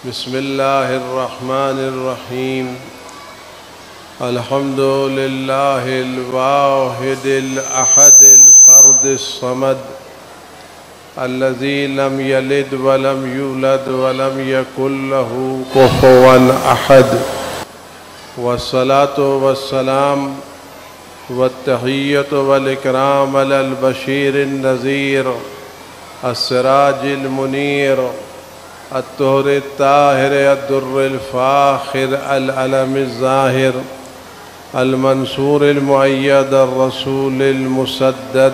بسم الله الرحمن الرحيم. الحمد لله الواحد الأحد الفرد الصمد الذي لم يلد ولم يولد ولم يكن له كفوا أحد، والصلاة والسلام والتحية والإكرام على البشير النذير السراج المنير الطهر الطاهر الدر الفاخر العلم الظاهر المنصور المؤيد الرسول المسدد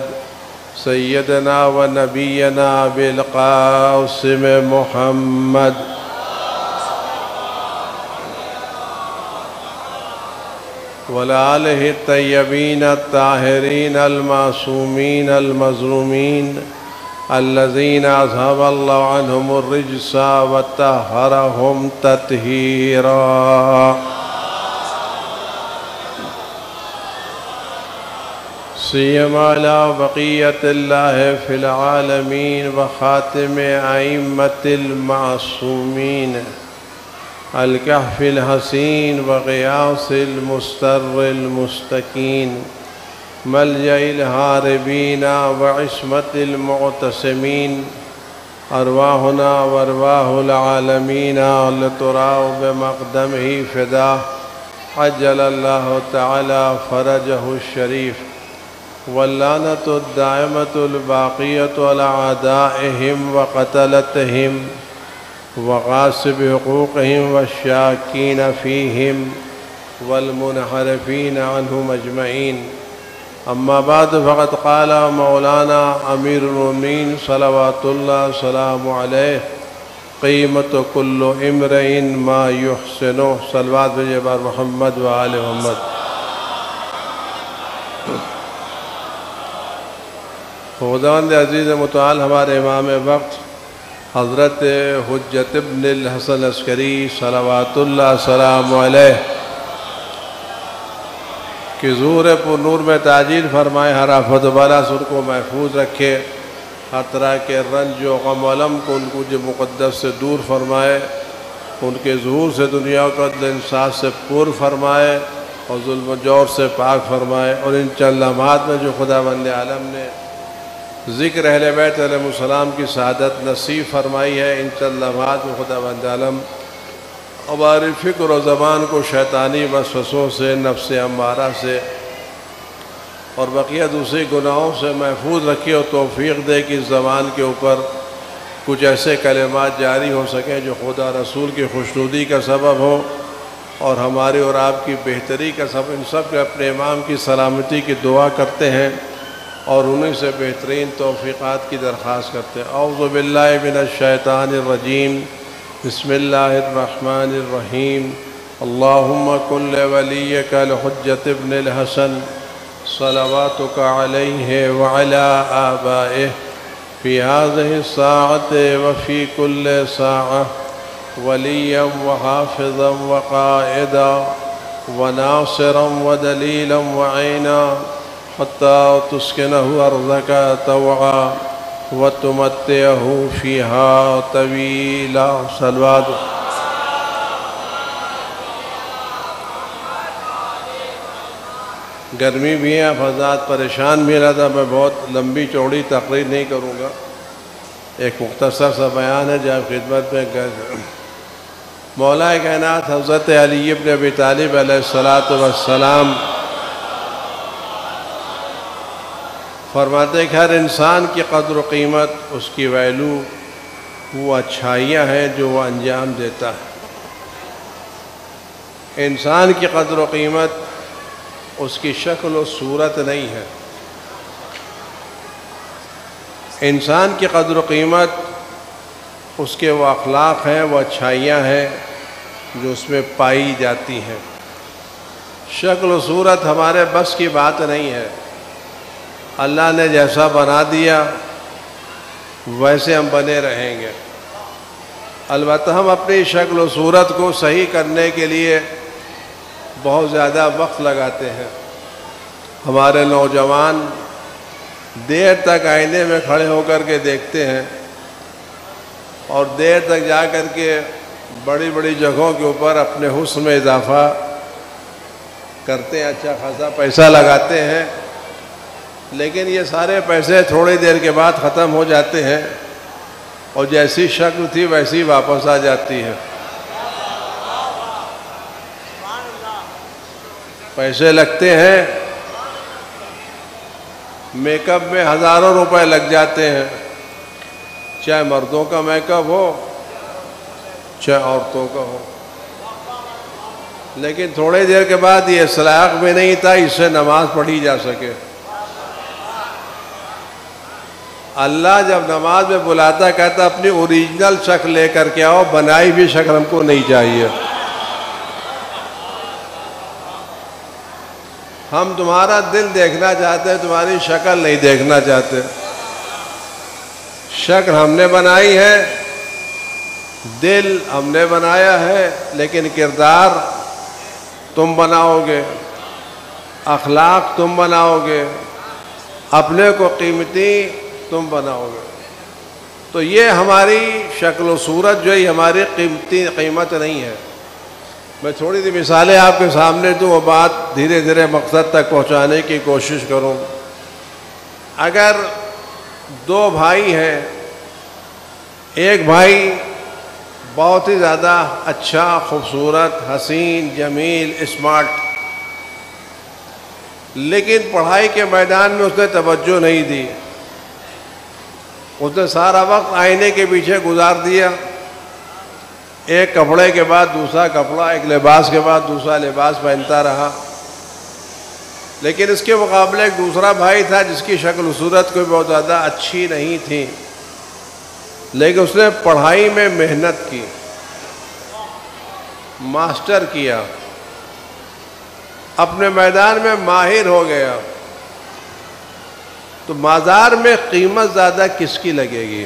سيدنا ونبينا بالقاسم محمد وآله الطيبين الطاهرين المعصومين المظلومين الذين أذهب الله عنهم الرجس وطهرهم تطهيرا. سيما على بقية الله في العالمين وخاتم أئمة المعصومين الكهف الحسين وغياث المستر المستكين ملجأ الهاربين وعصمة المعتصمين أرواحنا وأرواح العالمين لتراو بمقدمه فداه عجل الله تعالى فرجه الشريف. واللعنة الدائمة الباقية على أعدائهم وقتلتهم وغاصب حقوقهم والشاكين فيهم والمنحرفين عنهم أجمعين. أما بعد، فقد قال مولانا أمير المؤمنين صلوات الله سلام عليه: قيمة كل امرئ ما يحسنه. صلوات بجبار محمد وآل محمد. خداوند عزیز متعال ہمارے امام وقت حضرت حجت ابن الحسن عسکری صلوات اللہ سلام علیہ کہ ظہور پر نور میں تاجیل فرمائے، ہر آفت و بلا سے ان کو محفوظ رکھے، ہر طرح کے رنج و غم و علم کو ان کو جو مقدس سے دور فرمائے، ان کے ظہور سے دنیا کو عدل انصاف سے پور فرمائے اور ظلم و جور سے پاک فرمائے. اور ان چند لمحات میں جو خداوند عالم نے ذکر اہل بیت علیہ السلام کی سعادت نصیب فرمائی ہے، ان چند لمحات میں خداوند عالم ہماری فکر و زبان کو شیطانی وسوسوں سے، نفس امارہ سے اور بقیہ دوسری گناہوں سے محفوظ رکھے اور توفیق دے کہ اس زبان کے اوپر کچھ ایسے کلمات جاری ہو سکیں جو خدا رسول کی خوشنودی کا سبب ہو اور ہماری اور آپ کی بہتری کا سبب. ان سب کے اپنے امام کی سلامتی کی دعا کرتے ہیں اور انہیں سے بہترین توفیقات کی درخواست کرتے ہیں. اعوذ باللہ من الشیطان الرجیم. بسم اللہ الرحمن الرحیم. اللہم کن لولیک الحجت ابن الحسن صلواتک علیہ وعلی آبائہ فی هذه الساعة وفی کل ساعة ولیا وحافظا وقائدا وناصرا ودلیلا وعینا حتی تسکنہ ارضک طوعا وتمتعہ فیہا طویلا. صلوات. گرمی بھی ہے، حضرات پریشان بھی رہا تھا. میں بہت لمبی چوڑی تقریر نہیں کروں گا، ایک مختصر سا بیان ہے جو آپ خدمت میں مولا کائنات حضرت علی ابن ابی طالب علیہ السلام فرماتے کہ ہر انسان کی قدر و قیمت، اس کی ویلو وہ اچھائیاں ہیں جو وہ انجام دیتا ہے. انسان کی قدر و قیمت اس کی شکل و صورت نہیں ہے. انسان کی قدر و قیمت اس کے وہ اخلاق ہیں، وہ اچھائیاں ہیں جو اس میں پائی جاتی ہیں. شکل و صورت ہمارے بس کی بات نہیں ہے. اللہ نے جیسا بنا دیا ویسے ہم بنے رہیں گے. البتہ ہم اپنی شکل و صورت کو صحیح کرنے کے لیے بہت زیادہ وقت لگاتے ہیں. ہمارے نوجوان دیر تک آئینے میں کھڑے ہو کر کے دیکھتے ہیں اور دیر تک جا کر کے بڑی بڑی جگہوں کے اوپر اپنے حسن میں اضافہ کرتے ہیں، اچھا خاصا پیسہ لگاتے ہیں، لیکن یہ سارے پیسے تھوڑی دیر کے بعد ختم ہو جاتے ہیں اور جیسی شکل تھی ویسی واپس آ جاتی ہے۔ پیسے لگتے ہیں، میک اپ میں ہزاروں روپے لگ جاتے ہیں، چاہے مردوں کا میک اپ ہو چاہے عورتوں کا ہو، لیکن تھوڑی دیر کے بعد یہ اس لائق بھی نہیں تھا اس سے نماز پڑھی جا سکے۔ اللہ جب نماز میں بلاتا کہتا اپنی اوریجنل شکل لے کر کے آؤ، بنائی بھی شکل ہم کو نہیں چاہیے۔ ہم تمہارا دل دیکھنا چاہتے ہیں، تمہاری شکل نہیں دیکھنا چاہتے۔ شکل ہم نے بنائی ہے، دل ہم نے بنایا ہے، لیکن کردار تم بناؤ گے، اخلاق تم بناؤ گے، اپنے کو قیمتی تم بناؤ گے۔ تو یہ ہماری شکل و صورت جو ہے ہماری قیمت نہیں ہے۔ میں تھوڑی سی مثالیں آپ کے سامنے دوں، وہ بات دھیرے دھیرے مقصد تک پہنچانے کی کوشش کروں۔ اگر دو بھائی ہیں، ایک بھائی بہت ہی زیادہ اچھا، خوبصورت، حسین، جمیل، اسمارٹ، لیکن پڑھائی کے میدان میں اس نے توجہ نہیں دی، اس نے سارا وقت آئینے کے پیچھے گزار دیا، ایک کپڑے کے بعد دوسرا کپڑا، ایک لباس کے بعد دوسرا لباس پہنتا رہا۔ لیکن اس کے مقابلے ایک دوسرا بھائی تھا جس کی شکل و صورت کوئی بہت زیادہ اچھی نہیں تھی، لیکن اس نے پڑھائی میں محنت کی، ماسٹر کیا، اپنے میدان میں ماہر ہو گیا۔ تو بازار میں قیمت زیادہ کس کی لگے گی؟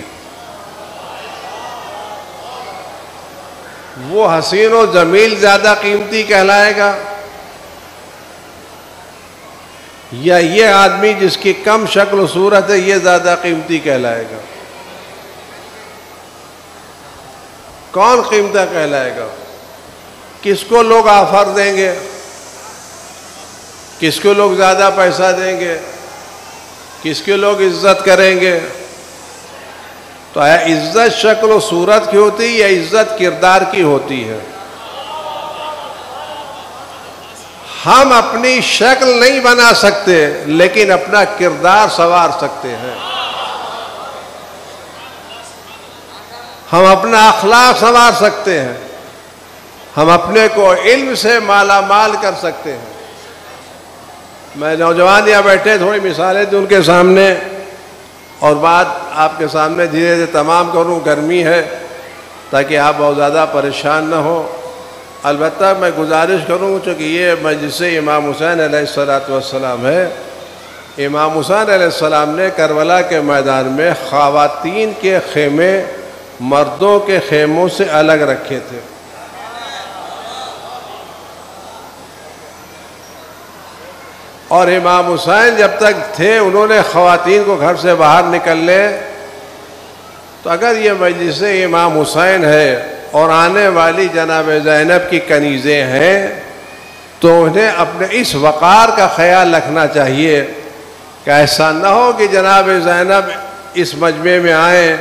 وہ حسین و جمیل زیادہ قیمتی کہلائے گا، یا یہ آدمی جس کی کم شکل و صورت ہے یہ زیادہ قیمتی کہلائے گا؟ کون قیمتی کہلائے گا؟ کس کو لوگ آفر دیں گے؟ کس کو لوگ زیادہ پیسہ دیں گے؟ کس کے لوگ عزت کریں گے؟ تو عزت شکل و صورت کی ہوتی ہے یا عزت کردار کی ہوتی ہے؟ ہم اپنی شکل نہیں بنا سکتے لیکن اپنا کردار سنوار سکتے ہیں، ہم اپنا اخلاق سنوار سکتے ہیں، ہم اپنے کو علم سے مالا مال کر سکتے ہیں۔ میں نوجوان یہاں بیٹھے تھوڑی مثالیں دوں ان کے سامنے اور بات آپ کے سامنے دھیرے دھیرے تمام کروں، گرمی ہے تاکہ آپ بہت زیادہ پریشان نہ ہو۔ البتہ میں گزارش کروں چونکہ یہ مجلس امام حسین علیہ السلام ہے، امام حسین علیہ السلام نے کربلا کے میدان میں خواتین کے خیمے مردوں کے خیموں سے الگ رکھے تھے۔ اور امام حسین جب تک تھے انہوں نے خواتین کو گھر سے باہر نکلنے، تو اگر یہ مجلس امام حسین ہے اور آنے والی جناب زینب کی کنیزیں ہیں تو انہیں اپنے اس وقار کا خیال رکھنا چاہیے کہ ایسا نہ ہو کہ جناب زینب اس مجمع میں آئیں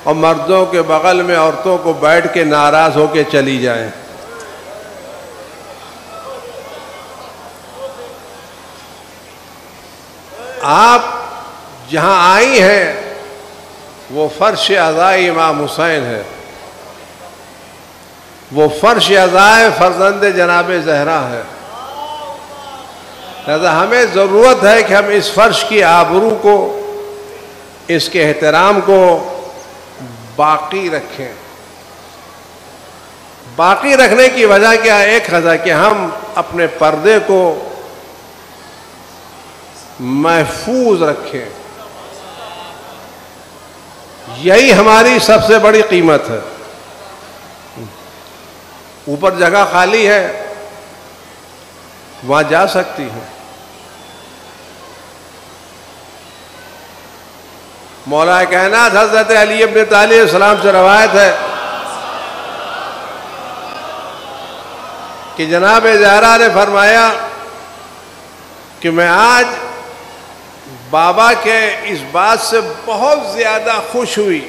اور مردوں کے بغل میں عورتوں کو بیٹھ کے ناراض ہو کے چلی جائیں۔ آپ جہاں آئی ہیں وہ فرش عزائے امام حسین ہے، وہ فرش عزائے فرزند جناب زہرا ہے، لہذا ہمیں ضرورت ہے کہ ہم اس فرش کی آبرو کو، اس کے احترام کو باقی رکھیں۔ باقی رکھنے کی وجہ کیا ہے؟ ایک وجہ کہ ہم اپنے پردے کو محفوظ رکھیں، یہی ہماری سب سے بڑی قیمت ہے۔ اوپر جگہ خالی ہے، وہاں جا سکتی ہیں۔ مولا کائنات حضرت علی ابن طالب السلام سے روایت ہے کہ جناب زہرا نے فرمایا کہ میں آج بابا کے اس بات سے بہت زیادہ خوش ہوئی،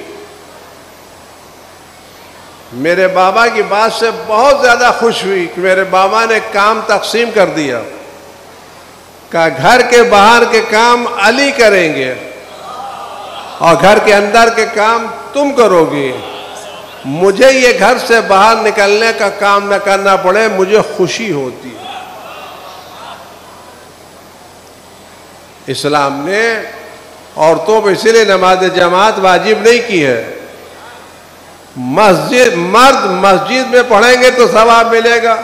میرے بابا کی بات سے بہت زیادہ خوش ہوئی کہ میرے بابا نے کام تقسیم کر دیا، کہا گھر کے باہر کے کام علی کریں گے اور گھر کے اندر کے کام تم کرو گی، مجھے یہ گھر سے باہر نکلنے کا کام نہ کرنا پڑے، مجھے خوشی ہوتی ہے۔ اسلام نے عورتوں پہ اسی لیے نماز جماعت واجب نہیں کی ہے، مرد مسجد میں پڑھیں گے تو ثواب ملے گا،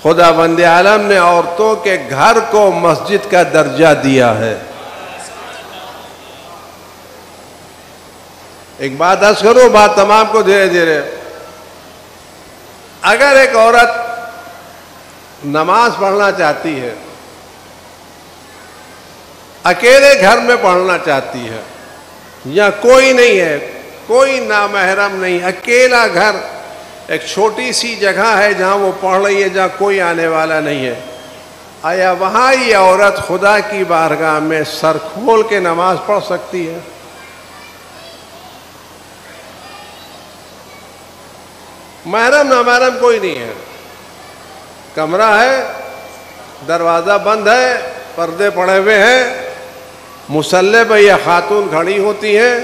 خدا بند عالم نے عورتوں کے گھر کو مسجد کا درجہ دیا ہے۔ ایک بات عرض کروں، بات تمام کو دھیرے دھیرے، اگر ایک عورت نماز پڑھنا چاہتی ہے، اکیلے گھر میں پڑھنا چاہتی ہے، یا کوئی نہیں ہے، کوئی نامحرم نہیں، اکیلا گھر، ایک چھوٹی سی جگہ ہے جہاں وہ پڑھ رہی ہے، جہاں کوئی آنے والا نہیں ہے، آیا وہاں یہ عورت خدا کی بارگاہ میں سر کھول کے نماز پڑھ سکتی ہے؟ محرم نامحرم کوئی نہیں ہے، کمرہ ہے، دروازہ بند ہے، پردے پڑے ہوئے ہیں، مصلی پہ یہ خاتون کھڑی ہوتی ہیں،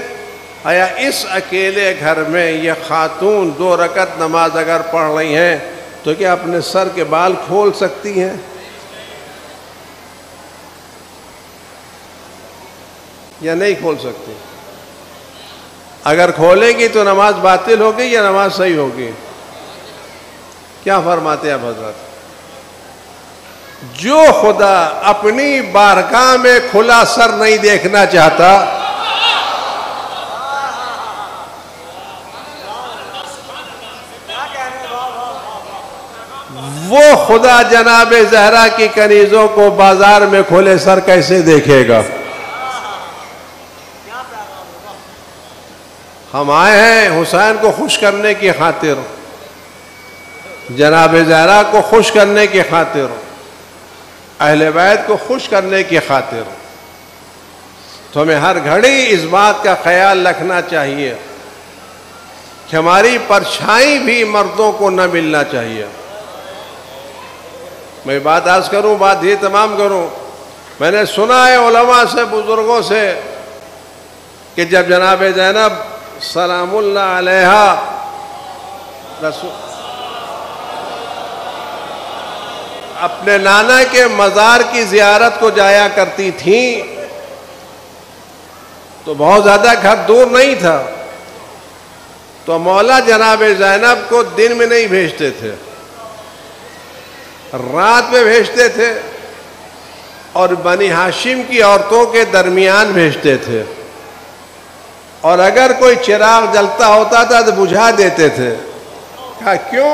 آیا اس اکیلے گھر میں یہ خاتون 2 رکعت نماز اگر پڑھ رہی ہیں تو کیا اپنے سر کے بال کھول سکتی ہیں یا نہیں کھول سکتی؟ اگر کھولیں گی تو نماز باطل ہوگی یا نماز صحیح ہوگی؟ کیا فرماتے ہیں آپ حضرات؟ جو خدا اپنی بارگاہ میں کھلا سر نہیں دیکھنا چاہتا، وہ خدا جناب زہرا کی کنیزوں کو بازار میں کھلے سر کیسے دیکھے گا؟ ہم آئے ہیں حسین کو خوش کرنے کی خاطر، جناب زہرا کو خوش کرنے کی خاطر، اہل بیت کو خوش کرنے کی خاطر، تو ہمیں ہر گھڑی اس بات کا خیال رکھنا چاہیے کہ ہماری پرچھائی بھی مردوں کو نہ ملنا چاہیے۔ میں بات عرض کروں، بات یہ تمام کروں، میں نے سنا ہے علماء سے، بزرگوں سے، کہ جب جناب زینب سلام اللہ علیہا اپنے نانا کے مزار کی زیارت کو جایا کرتی تھیں تو بہت زیادہ گھر دور نہیں تھا، تو مولا جناب زینب کو دن میں نہیں بھیجتے تھے، رات میں بھیجتے تھے، اور بنی ہاشم کی عورتوں کے درمیان بھیجتے تھے، اور اگر کوئی چراغ جلتا ہوتا تھا تو بجھا دیتے تھے۔ کہا کیوں؟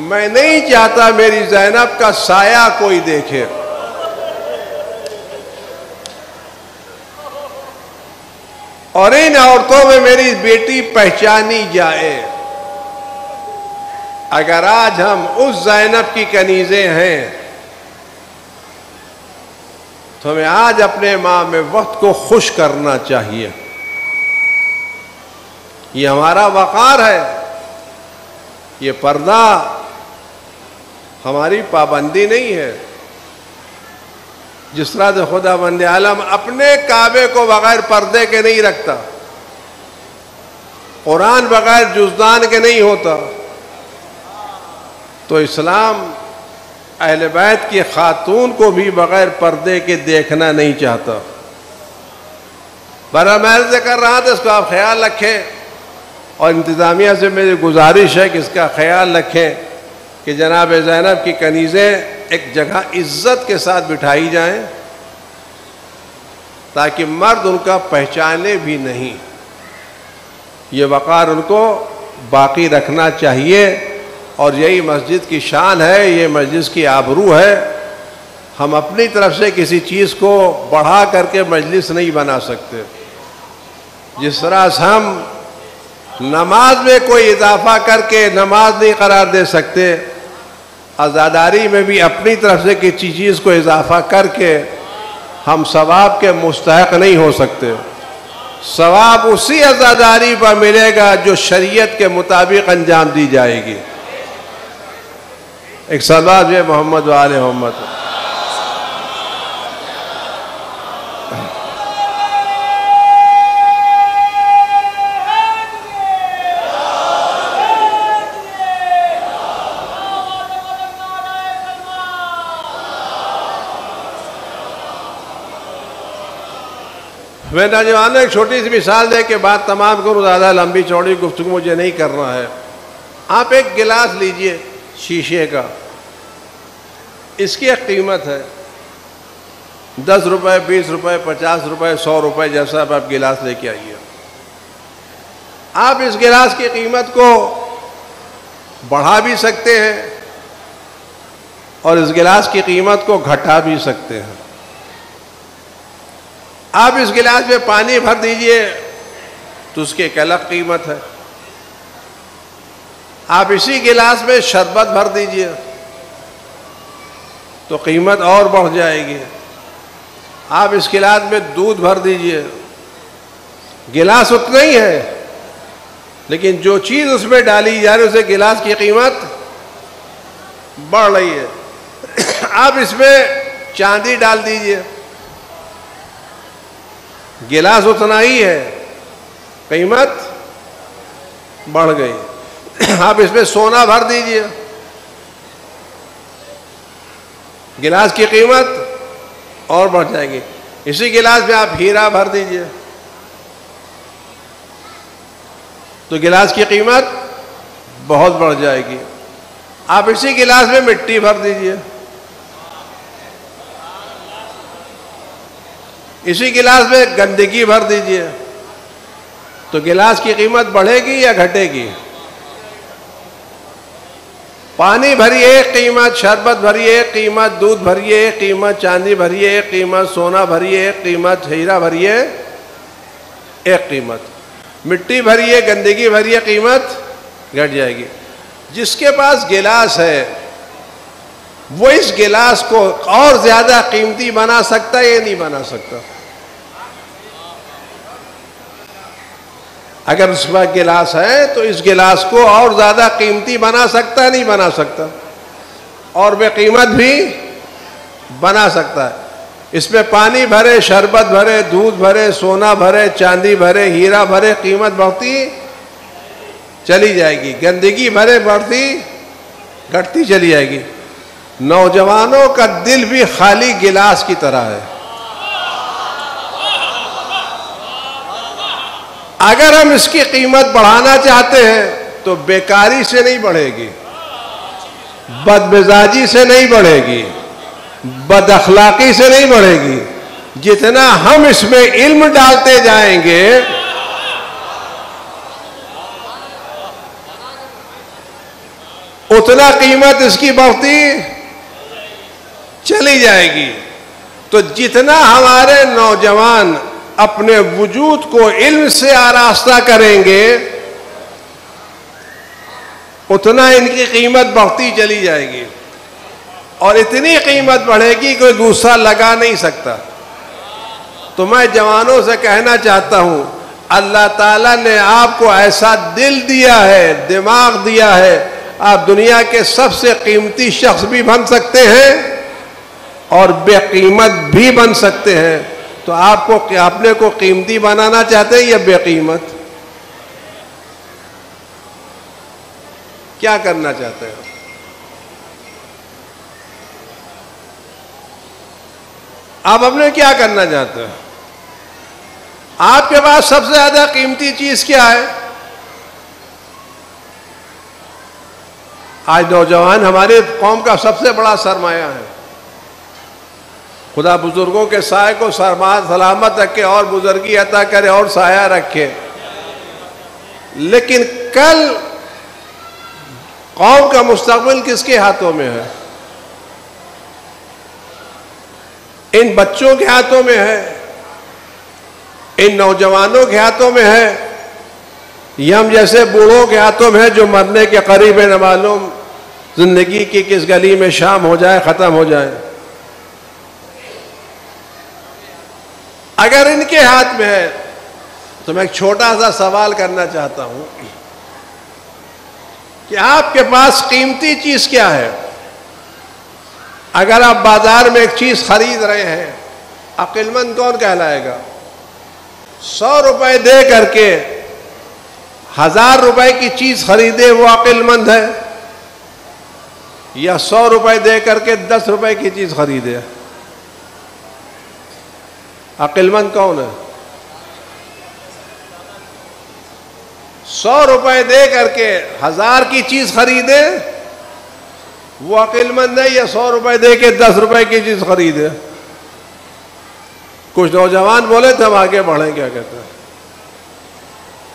میں نہیں چاہتا میری زینب کا سایہ کوئی دیکھے۔ اور ان عورتوں میں میری بیٹی پہچانی جائے۔ اگر آج ہم اس زینب کی کنیزیں ہیں تو ہمیں آج اپنے ماں میں وقت کو خوش کرنا چاہیے، یہ ہمارا وقار ہے، یہ پردہ ہماری پابندی نہیں ہے۔ جس طرح سے خدا بند عالم اپنے کعبے کو بغیر پردے کے نہیں رکھتا، قرآن بغیر جزدان کے نہیں ہوتا، تو اسلام اہل بیت کی خاتون کو بھی بغیر پردے کے دیکھنا نہیں چاہتا۔ برا محض کر رہا تھا، اس کو آپ خیال رکھیں، اور انتظامیہ سے میری گزارش ہے کہ اس کا خیال رکھیں کہ جناب زینب کی کنیزیں ایک جگہ عزت کے ساتھ بٹھائی جائیں تاکہ مرد ان کا پہچانے بھی نہیں۔ یہ وقار ان کو باقی رکھنا چاہیے، اور یہی مسجد کی شان ہے، یہ مجلس کی آبرو ہے۔ ہم اپنی طرف سے کسی چیز کو بڑھا کر کے مجلس نہیں بنا سکتے۔ جس طرح سے ہم نماز میں کوئی اضافہ کر کے نماز نہیں قرار دے سکتے، عزاداری میں بھی اپنی طرف سے کسی چیز کو اضافہ کر کے ہم ثواب کے مستحق نہیں ہو سکتے. ثواب اسی عزاداری پر ملے گا جو شریعت کے مطابق انجام دی جائے گی. ایک صلوات ہے محمد و آل محمد. میں نوجوانوں ایک چھوٹی سی مثال دے کے بات تمام کروں، زیادہ لمبی چوڑی گفتگو مجھے نہیں کرنا ہے. آپ ایک گلاس لیجئے شیشے کا، اس کی ایک قیمت ہے 10 روپے 20 روپے 50 روپے 100 روپے، جیسا آپ گلاس لے کے آئیے. آپ اس گلاس کی قیمت کو بڑھا بھی سکتے ہیں اور اس گلاس کی قیمت کو گھٹا بھی سکتے ہیں. آپ اس گلاس میں پانی بھر دیجئے تو اس کی ایک الگ قیمت ہے. آپ اسی گلاس میں شربت بھر دیجئے تو قیمت اور بڑھ جائے گی. آپ اس گلاس میں دودھ بھر دیجئے، گلاس اتنا ہی ہے لیکن جو چیز اس میں ڈالی جا رہی ہے اسے گلاس کی قیمت بڑھ رہی ہے. آپ اس میں چاندی ڈال دیجئے، گلاس اتنا ہی ہے، قیمت بڑھ گئی. آپ اس میں سونا بھر دیجئے، گلاس کی قیمت اور بڑھ جائے گی. اسی گلاس میں آپ ہیرا بھر دیجئے تو گلاس کی قیمت بہت بڑھ جائے گی. آپ اسی گلاس میں مٹی بھر دیجئے، اسی گلاس میں گندگی بھر دیجئے تو گلاس کی قیمت بڑھے گی یا گھٹے گی؟ پانی بھریے ایک قیمت، شربت بھریے ایک قیمت، دودھ بھریے ایک قیمت، چاندی بھریے ایک قیمت، سونا بھریے ایک قیمت، ہیرا بھریے ایک قیمت، مٹی بھریے گندگی بھریے قیمت گھٹ جائے گی. جس کے پاس گلاس ہے وہ اس گلاس کو اور زیادہ قیمتی بنا سکتا ہے یا نہیں بنا سکتا؟ اگر اس میں گلاس ہے تو اس گلاس کو اور زیادہ قیمتی بنا سکتا ہے نہیں بنا سکتا؟ اور بے قیمت بھی بنا سکتا ہے. اس میں پانی بھرے، شربت بھرے، دودھ بھرے، سونا بھرے، چاندی بھرے، ہیرا بھرے، قیمت بڑھتی چلی جائے گی. گندگی بھرے، بڑھتی گھٹتی چلی جائے گی. نوجوانوں کا دل بھی خالی گلاس کی طرح ہے. اگر ہم اس کی قیمت بڑھانا چاہتے ہیں تو بیکاری سے نہیں بڑھے گی، بد مزاجی سے نہیں بڑھے گی، بد اخلاقی سے نہیں بڑھے گی. جتنا ہم اس میں علم ڈالتے جائیں گے اتنا قیمت اس کی بڑھتی چلی جائے گی. تو جتنا ہمارے نوجوان اپنے وجود کو علم سے آراستہ کریں گے اتنا ان کی قیمت بڑھتی چلی جائے گی اور اتنی قیمت بڑھے گی کوئی دوسرا لگا نہیں سکتا. تو میں جوانوں سے کہنا چاہتا ہوں، اللہ تعالیٰ نے آپ کو ایسا دل دیا ہے، دماغ دیا ہے، آپ دنیا کے سب سے قیمتی شخص بھی بن سکتے ہیں اور بے قیمت بھی بن سکتے ہیں. تو آپ کو اپنے کو قیمتی بنانا چاہتے ہیں یا بے قیمت؟ کیا کرنا چاہتے ہیں؟ آپ اپنے کیا کرنا چاہتے ہیں؟ آپ کے پاس سب سے زیادہ قیمتی چیز کیا ہے؟ آج نوجوان ہماری قوم کا سب سے بڑا سرمایہ ہے. خدا بزرگوں کے سائے کو سلامت رکھے اور بزرگی عطا کرے اور سایہ رکھے. لیکن کل قوم کا مستقبل کس کے ہاتھوں میں ہے؟ ان بچوں کے ہاتھوں میں ہے، ان نوجوانوں کے ہاتھوں میں ہے، یا ہم جیسے بوڑھوں کے ہاتھوں میں ہے جو مرنے کے قریب ہے، نہ معلوم زندگی کی کس گلی میں شام ہو جائے ختم ہو جائے. اگر ان کے ہاتھ میں ہے تو میں ایک چھوٹا سا سوال کرنا چاہتا ہوں کہ آپ کے پاس قیمتی چیز کیا ہے؟ اگر آپ بازار میں ایک چیز خرید رہے ہیں، عقل مند کون کہلائے گا؟ 100 روپے دے کر کے 1000 روپے کی چیز خریدے وہ عقل مند ہے، یا 100 روپے دے کر کے 10 روپے کی چیز خریدے؟ عقل مند کون ہے؟ 100 روپے دے کر کے 1000 کی چیز خریدے وہ عقل مند ہے، یا 100 روپے دے کے 10 روپے کی چیز خریدے؟ کچھ نوجوان بولے تھے ہم آگے بڑھیں، کیا کہتے ہیں؟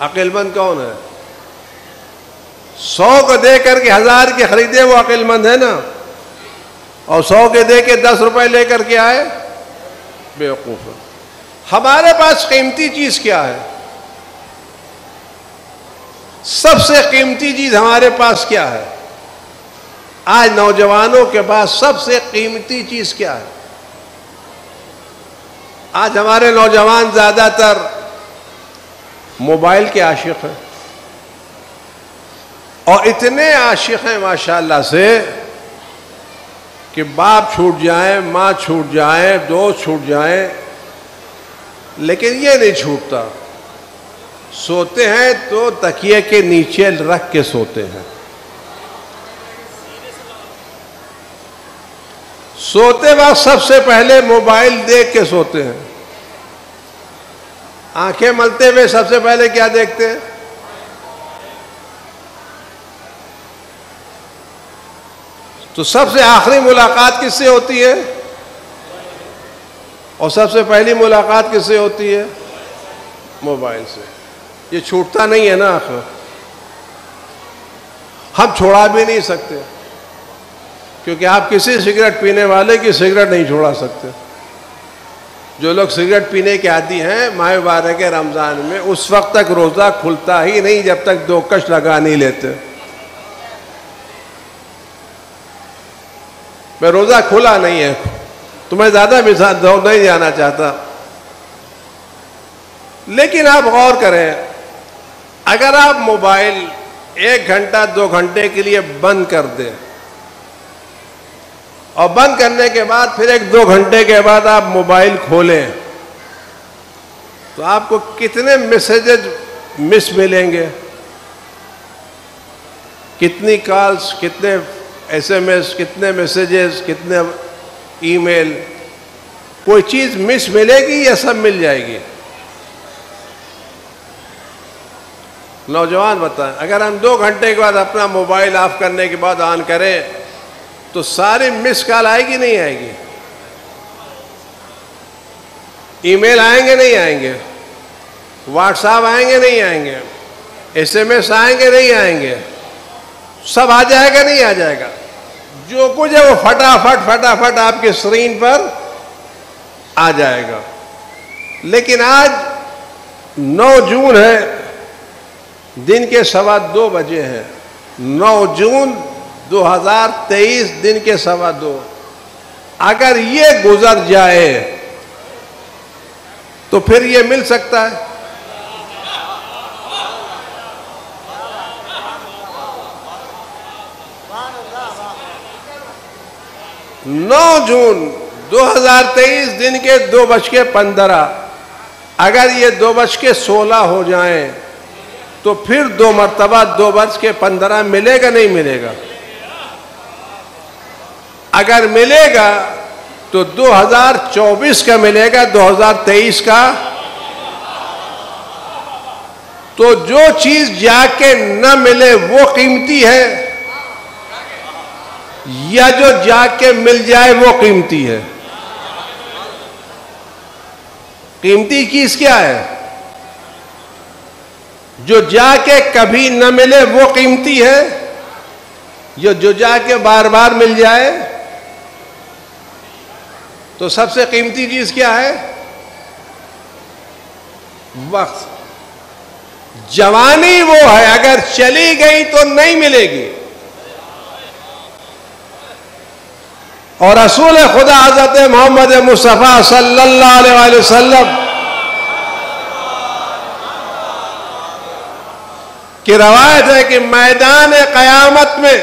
عقل مند کون ہے؟ 100 کو دے کر کے 1000 کے خریدے وہ عقل مند ہے نا، اور 100 کے دے کے 10 روپے لے کر کے آئے بیوقوف ہے. ہمارے پاس قیمتی چیز کیا ہے؟ سب سے قیمتی چیز ہمارے پاس کیا ہے؟ آج نوجوانوں کے پاس سب سے قیمتی چیز کیا ہے؟ آج ہمارے نوجوان زیادہ تر موبائل کے عاشق ہیں، اور اتنے عاشق ہیں ماشاءاللہ سے کہ باپ چھوٹ جائیں، ماں چھوٹ جائیں، دوست چھوٹ جائیں، لیکن یہ نہیں چھوٹتا. سوتے ہیں تو تکیے کے نیچے رکھ کے سوتے ہیں. سوتے وقت سب سے پہلے موبائل دیکھ کے سوتے ہیں. آنکھیں ملتے ہوئے سب سے پہلے کیا دیکھتے ہیں؟ تو سب سے آخری ملاقات کس سے ہوتی ہے؟ اور سب سے پہلی ملاقات کس سے ہوتی ہے؟ موبائل سے. یہ چھوٹتا نہیں ہے نا آخر. ہم چھوڑا بھی نہیں سکتے، کیونکہ آپ کسی سگریٹ پینے والے کی سگریٹ نہیں چھوڑا سکتے. جو لوگ سگریٹ پینے کے عادی ہیں، ماہ مبارک رمضان میں اس وقت تک روزہ کھلتا ہی نہیں جب تک 2 کش لگا نہیں لیتے. میں روزہ کھلا نہیں ہے، تمہیں زیادہ مثال دو نہیں جانا چاہتا، لیکن آپ غور کریں، اگر آپ موبائل 1 گھنٹہ 2 گھنٹے کے لیے بند کر دیں، اور بند کرنے کے بعد پھر 1-2 گھنٹے کے بعد آپ موبائل کھولیں، تو آپ کو کتنے میسیجز مس ملیں گے؟ کتنی کالز، کتنے SMS، کتنے میسیجز، کتنے ای میل؟ کوئی چیز مس ملے گی یا سب مل جائے گی؟ نوجوان بتائیں، اگر ہم 2 گھنٹے کے بعد اپنا موبائل آف کرنے کے بعد آن کریں تو ساری مس کال آئے گی نہیں آئے گی؟ ای میل آئیں گے نہیں آئیں گے؟ واٹس ایپ آئیں گے نہیں آئیں گے؟ SMS آئیں گے نہیں آئیں گے؟ سب آ جائے گا نہیں آ جائے گا؟ جو کچھ ہے وہ فٹافٹ آپ کے اسکرین پر آ جائے گا. لیکن آج 9 جون ہے، دن کے 2:15 بجے ہیں. 9 جون 2023 دن کے 2:15. اگر یہ گزر جائے تو پھر یہ مل سکتا ہے؟ 9 جون 2023 دن کے 2:15. اگر یہ 2:16 ہو جائیں تو پھر 2 مرتبہ 2:15 ملے گا نہیں ملے گا؟ اگر ملے گا تو 2024 کا ملے گا، 2023 کا. تو جو چیز جا کے نہ ملے وہ قیمتی ہے، یا جو جا کے مل جائے وہ قیمتی ہے؟ قیمتی چیز کیا ہے؟ جو جا کے کبھی نہ ملے وہ قیمتی ہے، جو جا کے بار بار مل جائے؟ تو سب سے قیمتی چیز کیا ہے؟ وقت. جوانی وہ ہے اگر چلی گئی تو نہیں ملے گی، اور رسول خدا حضرت محمد مصطفیٰ صلی اللہ علیہ وسلم کی روایت ہے کہ میدان قیامت میں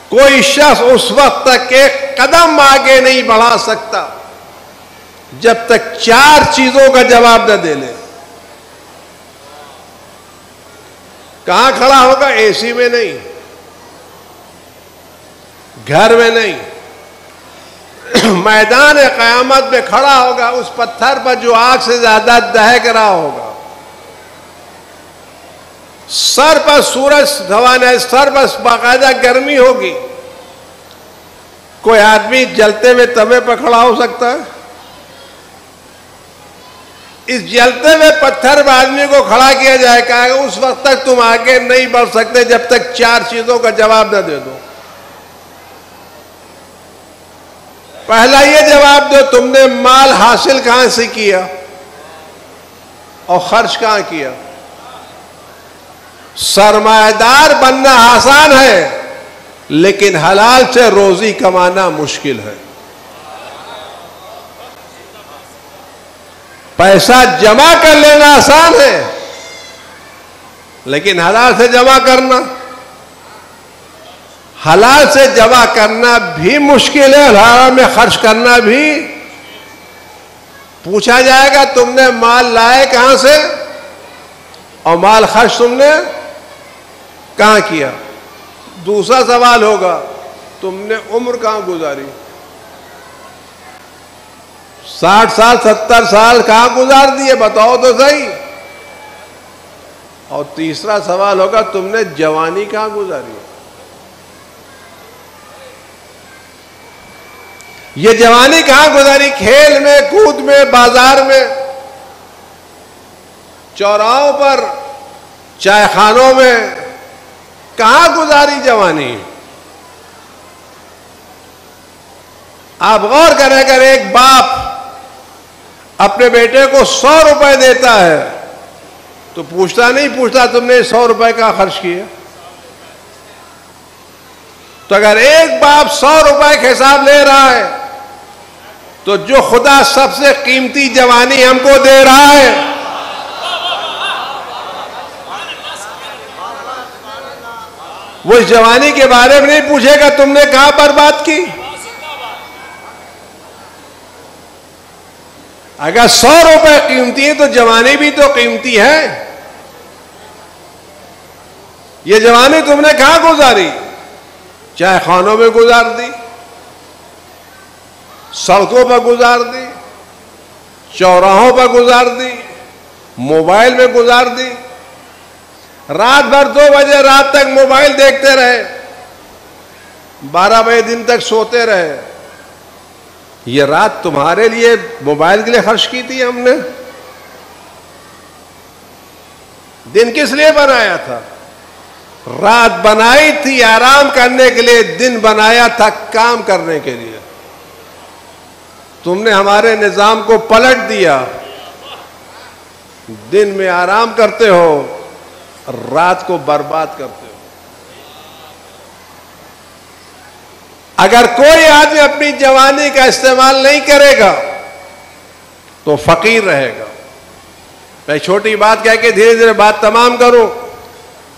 کوئی شخص اس وقت تک ایک قدم آگے نہیں بڑھا سکتا جب تک 4 چیزوں کا جواب نہ دے لے. کہاں کھڑا ہوگا؟ اے سی میں نہیں، گھر میں نہیں، میدان قیامت میں کھڑا ہوگا اس پتھر پر جو آگ سے زیادہ دہک رہا ہوگا. سر پر سورج سوانا ہے، سر پر باقاعدہ گرمی ہوگی. کوئی آدمی جلتے ہوئے تمے پر کھڑا ہو سکتا ہے؟ اس جلتے ہوئے پتھر پر آدمی کو کھڑا کیا جائے کہ اس وقت تک تم آگے نہیں بڑھ سکتے جب تک 4 چیزوں کا جواب نہ دے دو. پہلا یہ جواب دو، تم نے مال حاصل کہاں سے کیا اور خرچ کہاں کیا؟ سرمایہ دار بننا آسان ہے لیکن حلال سے روزی کمانا مشکل ہے. پیسہ جمع کر لینا آسان ہے لیکن حلال سے جمع کرنا، حلال سے جمع کرنا بھی مشکل ہے، حلال میں خرچ کرنا بھی. پوچھا جائے گا تم نے مال لائے کہاں سے اور مال خرچ تم نے کہاں کیا؟ دوسرا سوال ہوگا تم نے عمر کہاں گزاری؟ 60 سال 70 سال کہاں گزار دیے بتاؤ تو صحیح. اور تیسرا سوال ہوگا تم نے جوانی کہاں گزاری؟ یہ جوانی کہاں گزاری؟ کھیل میں، کود میں، بازار میں، چوراہوں پر، چائے خانوں میں، کہاں گزاری جوانی؟ آپ غور کریں، اگر ایک باپ اپنے بیٹے کو 100 روپے دیتا ہے تو پوچھتا تم نے 100 روپے کا خرچ کیا؟ تو اگر ایک باپ 100 روپے کا حساب لے رہا ہے تو جو خدا سب سے قیمتی جوانی ہم کو دے رہا ہے وہ اس جوانی کے بارے میں نہیں پوچھے گا تم نے کہاں برباد کی. اگر 100 روپے قیمتی ہے تو جوانی بھی تو قیمتی ہے. یہ جوانی تم نے کہاں گزاری؟ چائے خانوں میں گزار دی، سڑکوں پر گزار دی، چوراہوں پر گزار دی، موبائل میں گزار دی. رات بھر 2 بجے رات تک موبائل دیکھتے رہے، 12 بجے دن تک سوتے رہے. یہ رات تمہارے لیے موبائل کے لیے خرچ کی تھی ہم نے؟ دن کس لیے بنایا تھا؟ رات بنائی تھی آرام کرنے کے لیے، دن بنایا تھا کام کرنے کے لیے. تم نے ہمارے نظام کو پلٹ دیا. دن میں آرام کرتے ہو، رات کو برباد کرتے ہو. اگر کوئی آدمی اپنی جوانی کا استعمال نہیں کرے گا تو فقیر رہے گا. میں چھوٹی بات کہہ کے دھیرے دھیرے بات تمام کروں،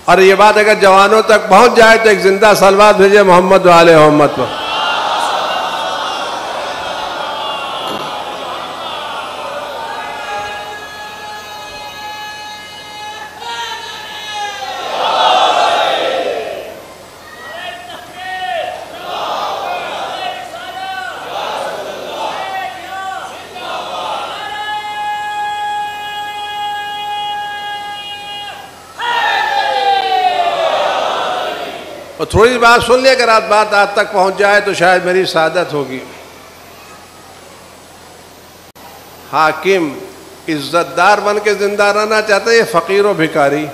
اور یہ بات اگر جوانوں تک پہنچ جائے تو ایک زندہ صلوات بھیجے محمد و آل محمد پر. اور تھوڑی سی بات سن لیں، اگر بات آپ تک پہنچ جائے تو شاید میری سعادت ہوگی. حاکم عزت دار بن کے زندہ رہنا چاہتے ہیں، یہ فقیر و بھکاری.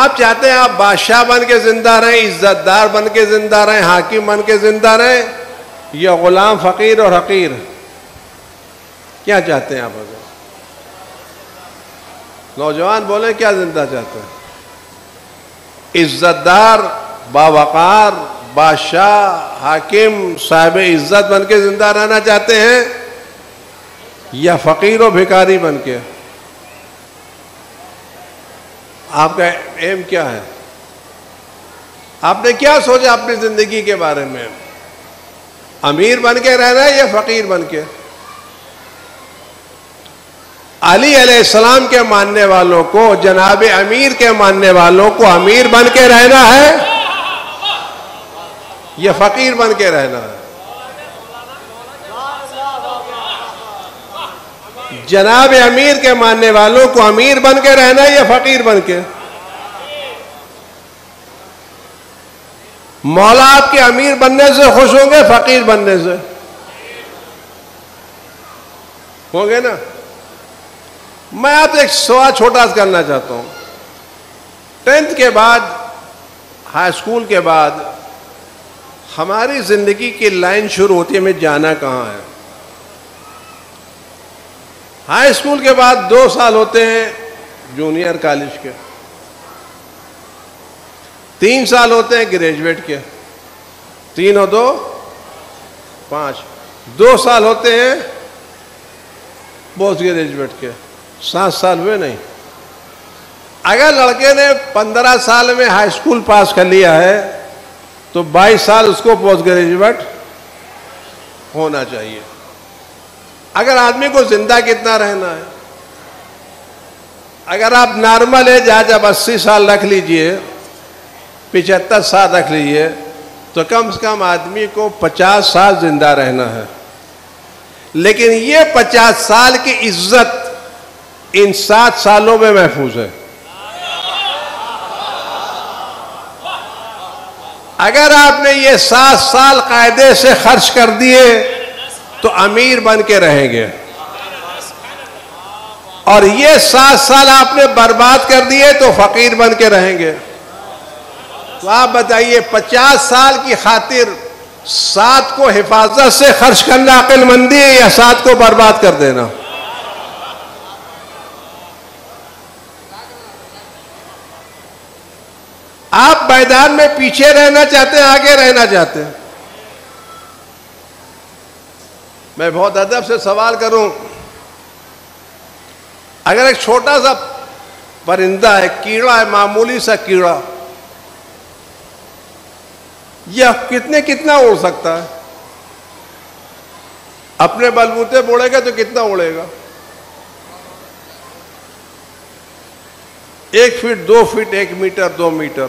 آپ چاہتے ہیں آپ بادشاہ بن کے زندہ رہیں، عزت دار بن کے زندہ رہیں، حاکم بن کے زندہ رہیں، یا غلام فقیر اور حقیر؟ کیا چاہتے ہیں آپ؟ اگر نوجوان بولیں کیا زندہ چاہتے ہیں؟ عزت دار، باوقار، بادشاہ، حاکم، صاحب عزت بن کے زندہ رہنا چاہتے ہیں یا فقیر و بھکاری بن کے؟ آپ کا ایم کیا ہے؟ آپ نے کیا سوچا اپنی زندگی کے بارے میں؟ امیر بن کے رہنا ہے یا فقیر بن کے؟ علی علیہ السلام کے ماننے والوں کو، جناب امیر کے ماننے والوں کو امیر بن کے رہنا ہے یا فقیر بن کے رہنا ہے؟ جناب امیر کے ماننے والوں کو امیر بن کے رہنا ہے یا فقیر بن کے؟ مولا آپ کے امیر بننے سے خوش ہوں گے فقیر بننے سے؟ ہوں گے نا؟ میں آپ سے ایک سوال چھوٹا سا کرنا چاہتا ہوں. 10th کے بعد، ہائی اسکول کے بعد ہماری زندگی کی لائن شروع ہوتی ہے، ہمیں جانا کہاں ہے. ہائی اسکول کے بعد 2 سال ہوتے ہیں جونیئر کالج کے، 3 سال ہوتے ہیں گریجویٹ کے، 3 اور 2 5، 2 سال ہوتے ہیں پوسٹ گریجویٹ کے. 7 سال ہوئے نہیں. اگر لڑکے نے 15 سال میں ہائی اسکول پاس کر لیا ہے تو 22 سال اس کو پوسٹ گریجویٹ ہونا چاہیے. اگر آدمی کو زندہ کتنا رہنا ہے؟ اگر آپ نارمل ہے جہاں جب 80 سال رکھ لیجئے، 75 سال رکھ لیجئے، تو کم سے کم آدمی کو 50 سال زندہ رہنا ہے. لیکن یہ 50 سال کی عزت ان 7 سالوں میں محفوظ ہے. اگر آپ نے یہ 7 سال قاعدے سے خرچ کر دیے تو امیر بن کے رہیں گے، اور یہ 7 سال آپ نے برباد کر دیے تو فقیر بن کے رہیں گے. تو آپ بتائیے 50 سال کی خاطر 7 کو حفاظت سے خرچ کرنا عقل مندی ہے یا 7 کو برباد کر دینا؟ آپ میدان میں پیچھے رہنا چاہتے ہیں آگے رہنا چاہتے ہیں؟ میں بہت ادب سے سوال کروں، اگر ایک چھوٹا سا پرندہ ہے، کیڑا ہے، معمولی سا کیڑا، یہ کتنا اڑ سکتا ہے؟ اپنے بلبوتے بوڑے گا تو کتنا اڑے گا؟ 1 فٹ 2 فٹ 1 میٹر 2 میٹر.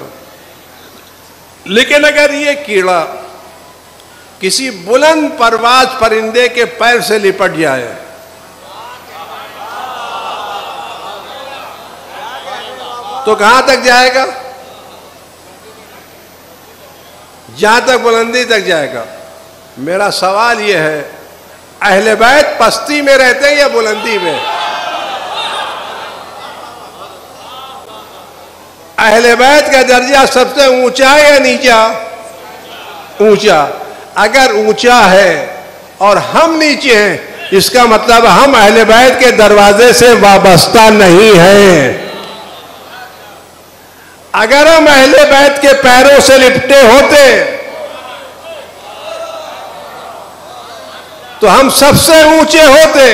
لیکن اگر یہ کیڑا کسی بلند پرواز پرندے کے پیر سے لپٹ جائے تو کہاں تک جائے گا؟ جہاں تک بلندی تک جائے گا. میرا سوال یہ ہے، اہل بیت پستی میں رہتے ہیں یا بلندی میں؟ اہل بیت کا درجہ سب سے اونچا ہے یا نیچا؟ اونچا. اگر اونچا ہے اور ہم نیچے ہیں، اس کا مطلب ہم اہل بیت کے دروازے سے وابستہ نہیں ہیں. اگر ہم اہل بیت کے پیروں سے لپٹے ہوتے تو ہم سب سے اونچے ہوتے.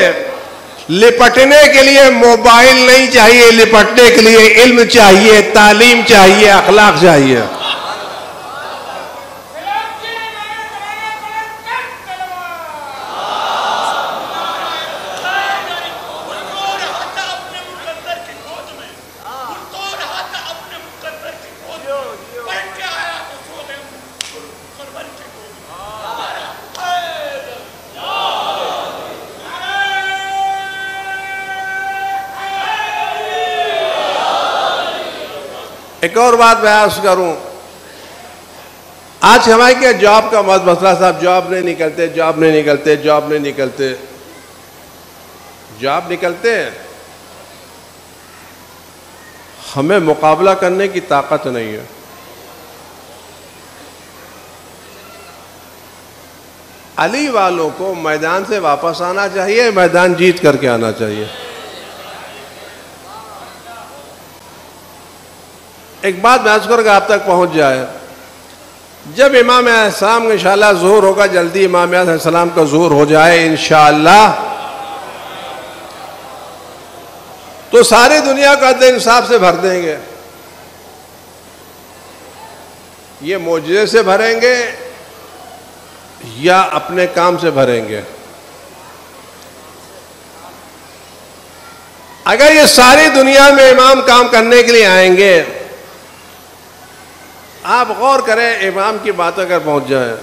لپٹنے کے لیے موبائل نہیں چاہیے، لپٹنے کے لیے علم چاہیے، تعلیم چاہیے، اخلاق چاہیے. ایک اور بات میں عرض کروں، آج ہمارے کیا جاب کا مسئلہ، صاحب جاب نہیں نکلتے، جاب نہیں نکلتے، جاب نہیں نکلتے. جاب نکلتے ہیں، ہمیں مقابلہ کرنے کی طاقت نہیں ہے. علی والوں کو میدان سے واپس آنا چاہیے، میدان جیت کر کے آنا چاہیے. ایک بات میں عرض کروں کہ آپ تک پہنچ جائے، جب امام علیہ السلام کا انشاءاللہ ظہور ہوگا، جلدی امام علیہ السلام کا ظہور ہو جائے انشاءاللہ، تو ساری دنیا کو عدل انصاف سے بھر دیں گے. یہ معجزے سے بھریں گے یا اپنے کام سے بھریں گے؟ اگر یہ ساری دنیا میں امام کام کرنے کے لیے آئیں گے، آپ غور کریں، امام کی باتوں اگر پہنچ جائیں،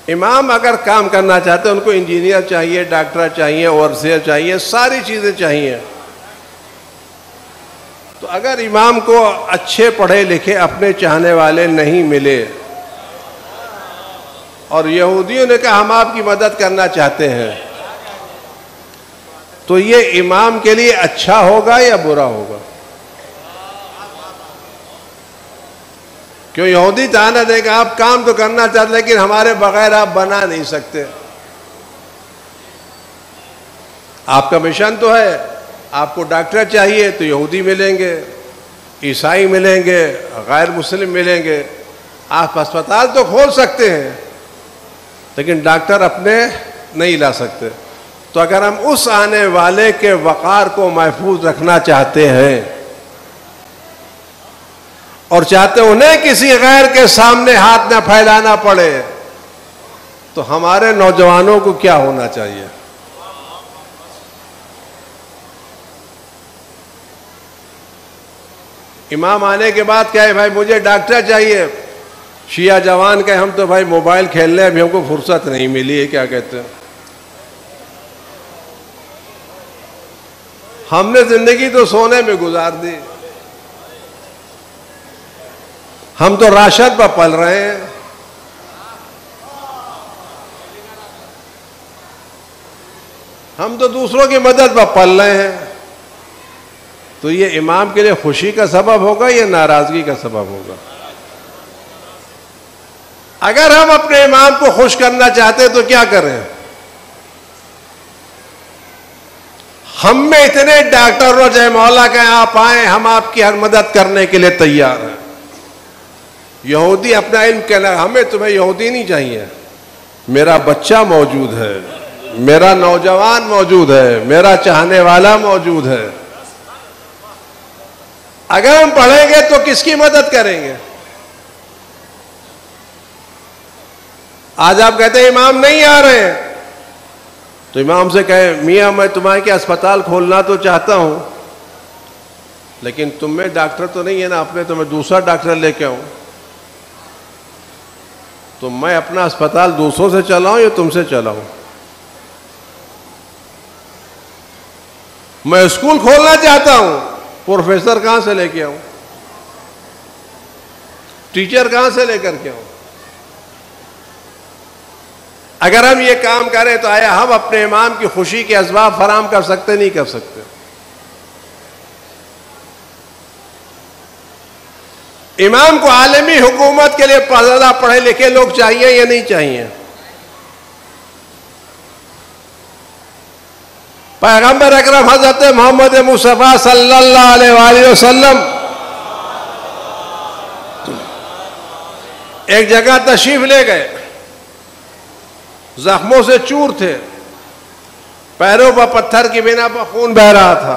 امام اگر کام کرنا چاہتے ہیں، ان کو انجینئر چاہیے، ڈاکٹر چاہیے، اوورسیئر چاہیے، ساری چیزیں چاہیے. تو اگر امام کو اچھے پڑھے لکھے اپنے چاہنے والے نہیں ملے اور یہودیوں نے کہا ہم آپ کی مدد کرنا چاہتے ہیں، تو یہ امام کے لیے اچھا ہوگا یا برا ہوگا؟ کیوں یہودی تعانہ دے گا آپ کام تو کرنا چاہتے لیکن ہمارے بغیر آپ بنا نہیں سکتے. آپ کا مشن تو ہے، آپ کو ڈاکٹر چاہیے تو یہودی ملیں گے، عیسائی ملیں گے، غیر مسلم ملیں گے. آپ اسپتال تو کھول سکتے ہیں لیکن ڈاکٹر اپنے نہیں لا سکتے. تو اگر ہم اس آنے والے کے وقار کو محفوظ رکھنا چاہتے ہیں اور چاہتے ہیں انہیں کسی غیر کے سامنے ہاتھ نہ پھیلانا پڑے، تو ہمارے نوجوانوں کو کیا ہونا چاہیے؟ امام آنے کے بعد کہے بھائی مجھے ڈاکٹر چاہیے، شیعہ جوان کہے ہم تو بھائی موبائل کھیلنے ابھی ہم کو فرصت نہیں ملی ہے، کیا کہتے ہیں؟ ہم نے زندگی تو سونے میں گزار دی، ہم تو راشد پر پل رہے ہیں. ہم تو دوسروں کی مدد پر پل رہے ہیں. تو یہ امام کے لیے خوشی کا سبب ہوگا یا ناراضگی کا سبب ہوگا؟ اگر ہم اپنے امام کو خوش کرنا چاہتے ہیں تو کیا کریں؟ ہم میں اتنے ڈاکٹر ہو جائے مولا کہ آپ آئیں، ہم آپ کی ہر مدد کرنے کے لیے تیار ہیں. یہودی اپنا علم کہنا ہمیں تمہیں یہودی نہیں چاہیے، میرا بچہ موجود ہے، میرا نوجوان موجود ہے، میرا چاہنے والا موجود ہے. اگر ہم پڑھیں گے تو کس کی مدد کریں گے؟ آج آپ کہتے ہیں امام نہیں آ رہے ہیں، تو امام سے کہیں میاں میں تمہارے کے اسپتال کھولنا تو چاہتا ہوں لیکن تم میں ڈاکٹر تو نہیں ہے نا، اپنے تو میں دوسرا ڈاکٹر لے کے آؤں. تو میں اپنا اسپتال دوسروں سے چلاؤں یا تم سے چلاؤں؟ میں اسکول کھولنا چاہتا ہوں، پروفیسر کہاں سے لے کے آؤں؟ ٹیچر کہاں سے لے کر کے آؤں؟ اگر ہم یہ کام کریں تو آیا ہم اپنے امام کی خوشی کے اسباب فراہم کر سکتے نہیں کر سکتے؟ امام کو عالمی حکومت کے لیے زیادہ پڑھے لکھے لوگ چاہیے یا نہیں چاہیے؟ پیغمبر اکرم حضرت محمد مصطفیٰ صلی اللہ علیہ وآلہ وسلم ایک جگہ تشریف لے گئے، زخموں سے چور تھے، پیروں پر پتھر کی بنا پر خون بہ رہا تھا،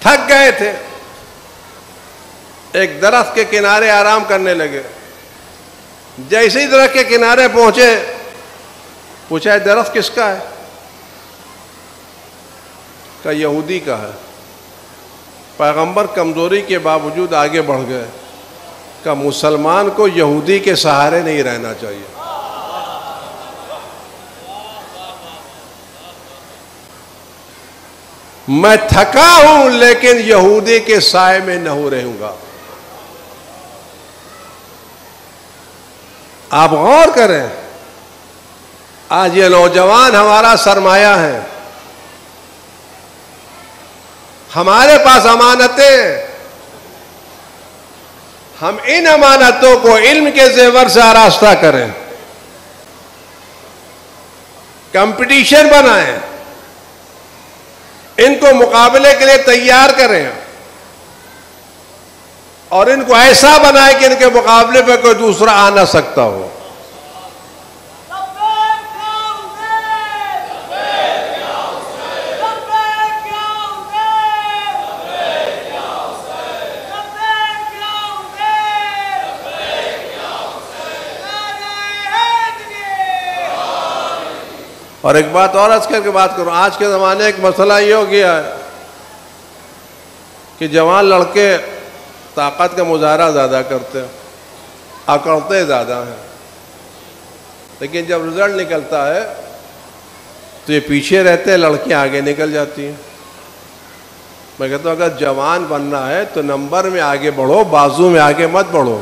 تھک گئے تھے، ایک درخت کے کنارے آرام کرنے لگے. جیسے ہی درخت کے کنارے پہنچے پوچھا درخت کس کا ہے؟ کہ یہودی کا ہے. پیغمبر کمزوری کے باوجود آگے بڑھ گئے کہ مسلمان کو یہودی کے سہارے نہیں رہنا چاہیے. میں تھکا ہوں لیکن یہودی کے سائے میں نہ رہوں گا. آپ غور کریں، آج یہ نوجوان ہمارا سرمایہ ہے، ہمارے پاس امانتیں، ہم ان امانتوں کو علم کے زیور سے آراستہ کریں، کمپٹیشن بنائیں، ان کو مقابلے کے لیے تیار کریں. اور ان کو ایسا بنائے کہ ان کے مقابلے پہ کوئی دوسرا آ نہ سکتا ہو. اور ایک بات اور عرض کر کے بات کروں. آج کے زمانے ایک مسئلہ یہ ہو گیا ہے کہ جوان لڑکے طاقت کا مظاہرہ زیادہ کرتے ہیں, اکڑتے زیادہ ہیں, لیکن جب رزلٹ نکلتا ہے تو یہ پیچھے رہتے ہیں, لڑکیاں آگے نکل جاتی ہیں. میں کہتا ہوں اگر جوان بننا ہے تو نمبر میں آگے بڑھو, بازو میں آگے مت بڑھو.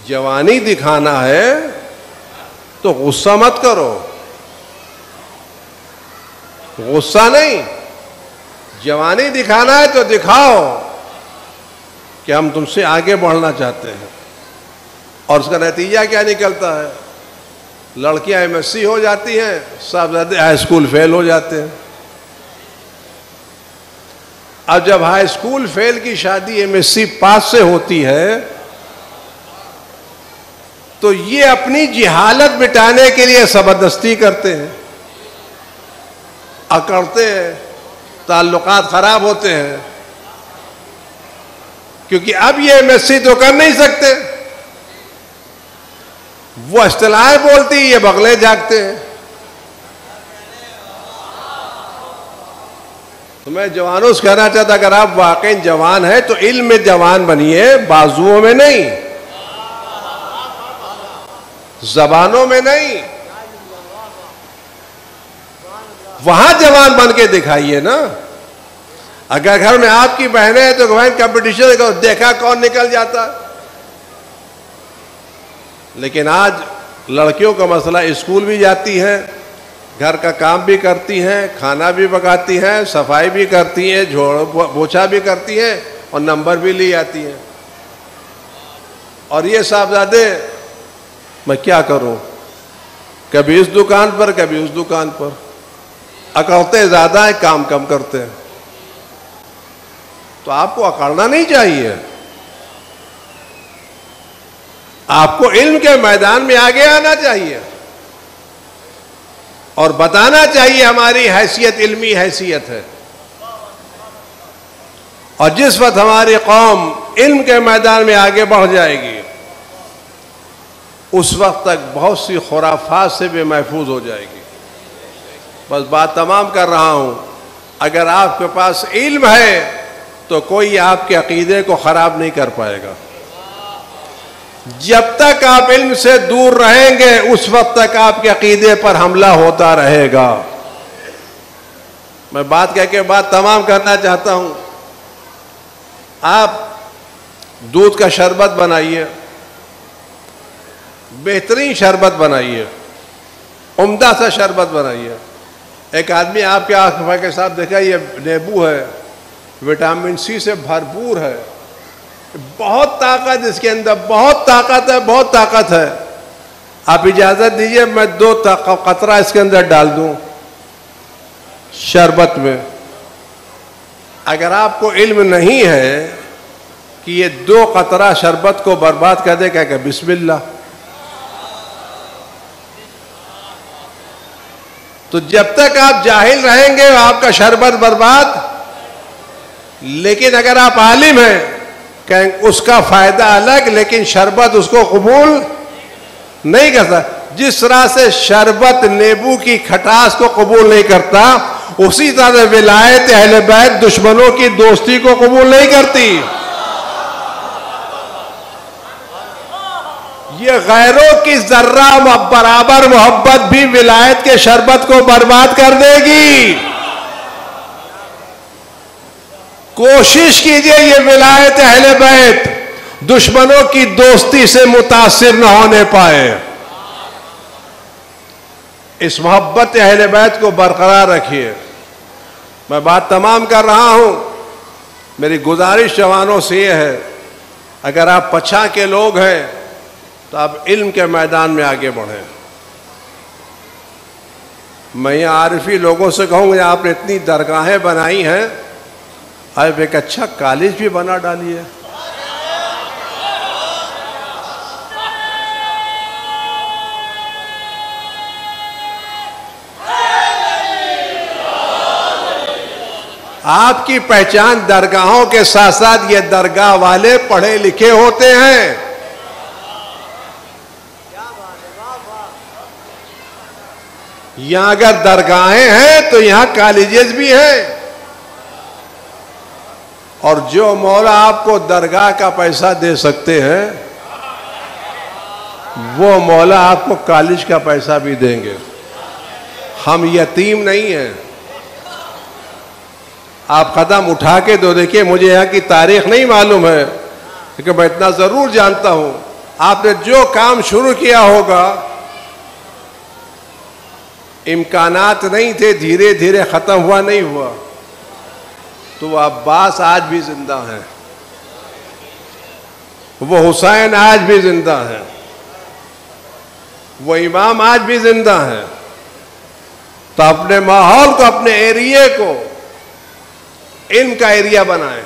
جوانی دکھانا ہے تو غصہ مت کرو, غصہ نہیں. جوانی دکھانا ہے تو دکھاؤ کہ ہم تم سے آگے بڑھنا چاہتے ہیں. اور اس کا نتیجہ کیا نکلتا ہے؟ لڑکیاں MSc ہو جاتی ہیں, صاحبزادے ہائی اسکول فیل ہو جاتے ہیں. اب جب ہائی اسکول فیل کی شادی MSc پاس سے ہوتی ہے تو یہ اپنی جہالت مٹانے کے لیے زبردستی کرتے ہیں, اکڑتے ہیں, تعلقات خراب ہوتے ہیں, کیونکہ اب یہ MSc تو کر نہیں سکتے. وہ اصطلاحیں بولتی, یہ بغلے جاگتے ہیں. تو میں جوانوں سے کہنا چاہتا اگر آپ واقعی جوان ہیں تو علم میں جوان بنیے, بازوؤں میں نہیں, زبانوں میں نہیں. وہاں جوان بن کے دکھائیے نا. اگر گھر میں آپ کی بہنیں ہیں تو بہن کمپٹیشن کرو, دیکھا کون نکل جاتا. لیکن آج لڑکیوں کا مسئلہ, اسکول بھی جاتی ہیں, گھر کا کام بھی کرتی ہیں, کھانا بھی پکاتی ہیں, صفائی بھی کرتی ہیں, جھاڑو پوچھا بھی کرتی ہیں, اور نمبر بھی لی جاتی ہیں. اور یہ صاحبزادے میں کیا کروں, کبھی اس دکان پر کبھی اس دکان پر, اکڑتے زیادہ ہیں, کام کم کرتے ہیں. تو آپ کو اکڑنا نہیں چاہیے, آپ کو علم کے میدان میں آگے آنا چاہیے اور بتانا چاہیے ہماری حیثیت علمی حیثیت ہے. اور جس وقت ہماری قوم علم کے میدان میں آگے بڑھ جائے گی اس وقت تک بہت سی خرافات سے بھی محفوظ ہو جائے گی. بس بات تمام کر رہا ہوں, اگر آپ کے پاس علم ہے تو کوئی آپ کے عقیدے کو خراب نہیں کر پائے گا. جب تک آپ علم سے دور رہیں گے اس وقت تک آپ کے عقیدے پر حملہ ہوتا رہے گا. میں بات کہہ کے بات تمام کرنا چاہتا ہوں. آپ دودھ کا شربت بنائیے, بہترین شربت بنائیے, عمدہ سا شربت بنائیے. ایک آدمی آپ کے آنکھ کے ساتھ دیکھا, یہ نیبو ہے, وٹامن سی سے بھرپور ہے, بہت طاقت اس کے اندر, بہت طاقت ہے, بہت طاقت ہے. آپ اجازت دیجئے میں 2 قطرہ اس کے اندر ڈال دوں شربت میں. اگر آپ کو علم نہیں ہے کہ یہ 2 قطرہ شربت کو برباد کر دے, کہ بسم اللہ. تو جب تک آپ جاہل رہیں گے آپ کا شربت برباد. لیکن اگر آپ عالم ہیں کہ اس کا فائدہ الگ, لیکن شربت اس کو قبول نہیں کرتا. جس طرح سے شربت نیبو کی کھٹاس کو قبول نہیں کرتا, اسی طرح ولایت اہل بیت دشمنوں کی دوستی کو قبول نہیں کرتی. یہ غیروں کی ذرہ برابر محبت بھی ولایت کے شربت کو برباد کر دے گی. کوشش کیجئے یہ ولایت اہل بیت دشمنوں کی دوستی سے متاثر نہ ہونے پائے. اس محبت اہل بیت کو برقرار رکھیے. میں بات تمام کر رہا ہوں. میری گزارش جوانوں سے یہ ہے, اگر آپ پچھا کے لوگ ہیں تو آپ علم کے میدان میں آگے بڑھیں. میں یہ عارفی لوگوں سے کہوں گا, آپ نے اتنی درگاہیں بنائی ہیں, اب ایک اچھا کالج بھی بنا ڈالیے. آپ کی پہچان درگاہوں کے ساتھ ساتھ یہ درگاہ والے پڑھے لکھے ہوتے ہیں. یہاں اگر درگاہیں ہیں تو یہاں کالجز بھی ہیں. اور جو مولا آپ کو درگاہ کا پیسہ دے سکتے ہیں وہ مولا آپ کو کالج کا پیسہ بھی دیں گے. ہم یتیم نہیں ہیں. آپ قدم اٹھا کے تو دیکھیے, مجھے یہاں کی تاریخ نہیں معلوم ہے لیکن میں اتنا ضرور جانتا ہوں آپ نے جو کام شروع کیا ہوگا امکانات نہیں تھے, دھیرے دھیرے ختم ہوا نہیں ہوا, تو وہ عباس آج بھی زندہ ہیں, وہ حسین آج بھی زندہ ہیں, وہ امام آج بھی زندہ ہیں. تو اپنے ماحول کو, اپنے ایریے کو ان کا ایریا بنائیں,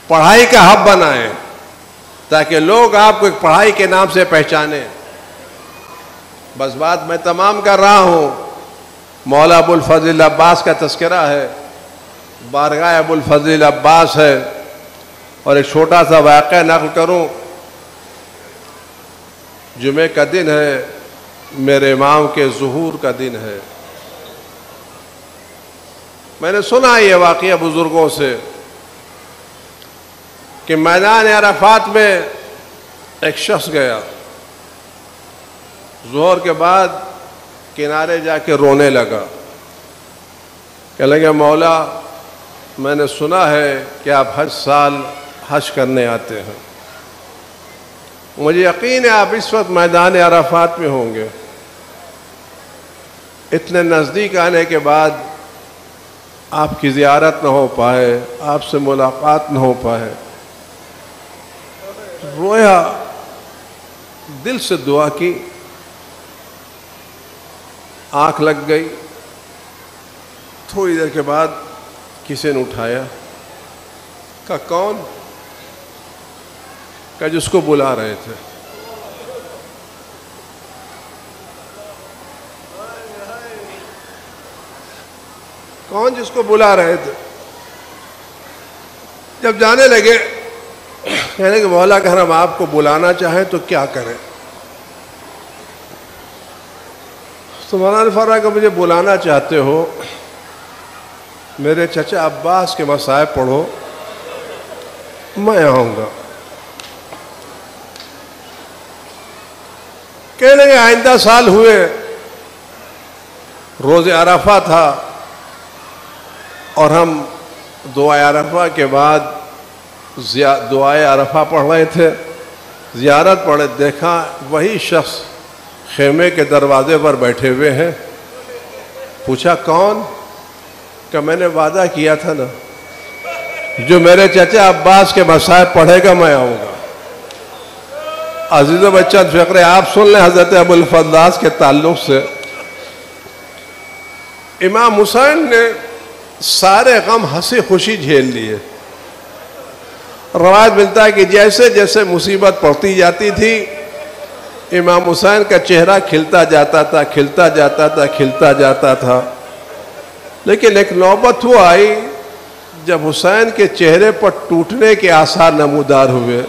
پڑھائی کا ہب بنائیں, تاکہ لوگ آپ کو ایک پڑھائی کے نام سے پہچانیں. بس بات میں تمام کر رہا ہوں. مولا ابو الفضل عباس کا تذکرہ ہے, بارگاہ ابو الفضل عباس ہے. اور ایک چھوٹا سا واقعہ نقل کروں. جمعے کا دن ہے, میرے امام کے ظہور کا دن ہے. میں نے سنا یہ واقعہ بزرگوں سے کہ میدان عرفات میں ایک شخص گیا, ظہر کے بعد کنارے جا کے رونے لگا. کہنے لگا مولا میں نے سنا ہے کہ آپ ہر سال حج کرنے آتے ہیں, مجھے یقین ہے آپ اس وقت میدان عرفات میں ہوں گے. اتنے نزدیک آنے کے بعد آپ کی زیارت نہ ہو پائے, آپ سے ملاقات نہ ہو پائے. رویا, دل سے دعا کی, آنکھ لگ گئی. تھوڑی دیر کے بعد کسی نے اٹھایا, کہا کون؟ کہا جس کو بلا رہے تھے. کون جس کو بلا رہے تھے؟ جب جانے لگے کہنے کہ مولا اگر ہم آپ کو بلانا چاہیں تو کیا کریں؟ تو مولانا نے فرمایا کہ مجھے بلانا چاہتے ہو, میرے چچا عباس کے مصائب پڑھو, میں آؤں گا. کہنے کہ آئندہ سال ہوئے, روز عرفہ تھا اور ہم دعائے عرفہ کے بعد دعائے عرفہ پڑھ رہے تھے, زیارت پڑھے, دیکھا وہی شخص خیمے کے دروازے پر بیٹھے ہوئے ہیں. پوچھا کون؟ کہ میں نے وعدہ کیا تھا نا, جو میرے چچا عباس کے مصائب پڑھے گا میں آؤں گا. عزیز و بچہ فقرے آپ سن لیں حضرت ابو الفضل کے تعلق سے. امام حسین نے سارے غم ہنسی خوشی جھیل لیے. روایت ملتا ہے کہ جیسے جیسے مصیبت پڑتی جاتی تھی امام حسین کا چہرہ کھلتا جاتا تھا, کھلتا جاتا تھا, کھلتا جاتا تھا. لیکن ایک نوبت وہ آئی جب حسین کے چہرے پر ٹوٹنے کے آثار نمودار ہوئے.